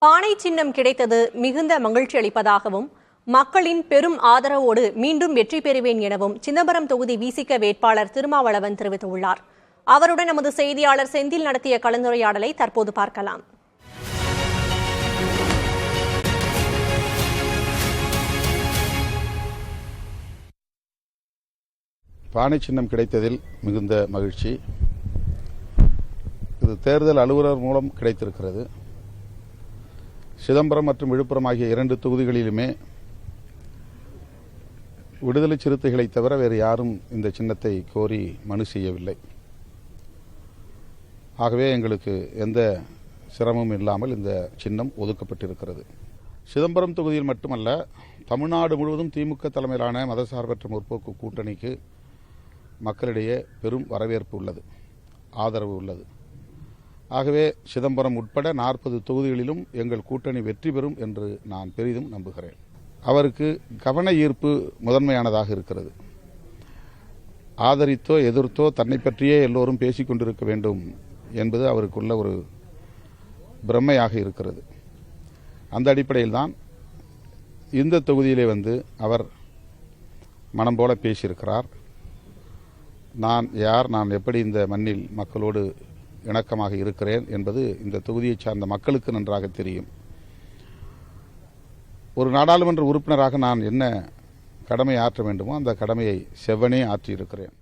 பானை சின்னம் கிடைத்தது மிகுந்த மகிழ்ச்சி அளிப்பதாகவும் மக்களின் பெரும் ஆதரவோடு மீண்டும் வெற்றி பெறுவேன் எனவும் சிதம்பரம் தொகுதி விசிக வேட்பாளர் திருமாவளவன் தெரிவித்துள்ளார். அவருடன் நமது செய்தியாளர் செந்தில் நடத்திய கலந்துரையாடலை தற்போது பார்க்கலாம். பானை சின்னம் கிடைத்ததில் மிகுந்த மகிழ்ச்சி. இது தேர்தல் அலுவலர் மூலம் கிடைத்திருக்கிறது. சிதம்பரம் மற்றும் விழுப்புரம் ஆகிய 2 தொகுதிகளிலுமே விடுதலை சிறுத்தைகளை தவிர வேறு யாரும் இந்த சின்னத்தை கோரி மனு செய்யவில்லை. ஆகவே எங்களுக்கு எந்த சிரமமும் இல்லாமல் இந்த சின்னம் ஒதுக்கப்பட்டிருக்கிறது. சிதம்பரம் தொகுதியில் மட்டுமல்ல, தமிழ்நாடு முழுவதும் திமுக தலைமையிலான மதசார்பற்ற முற்போக்கு கூட்டணிக்கு மக்களிடையே பெரும் வரவேற்பு உள்ளது, ஆதரவு உள்ளது. ஆகவே சிதம்பரம் உட்பட 40 தொகுதிகளிலும் எங்கள் கூட்டணி வெற்றி பெறும் என்று நான் பெரிதும் நம்புகிறேன். அவருக்கு கவன ஈர்ப்பு முதன்மையானதாக இருக்கிறது. ஆதரித்தோ எதிர்த்தோ தன்னை பற்றியே எல்லோரும் பேசிக் கொண்டிருக்க வேண்டும் என்பது அவருக்குள்ள ஒரு பிரம்மையாக இருக்கிறது. அந்த அடிப்படையில் தான் இந்த தொகுதியிலே வந்து அவர் மனம் போல பேசியிருக்கிறார். நான் யார், நான் எப்படி இந்த மண்ணில் மக்களோடு இணக்கமாக இருக்கிறேன் என்பது இந்த தொகுதியை சார்ந்த மக்களுக்கு நன்றாக தெரியும். ஒரு நாடாளுமன்ற உறுப்பினராக நான் என்ன கடமை ஆற்ற வேண்டுமோ அந்த கடமையை செவ்வனே ஆற்றியிருக்கிறேன்.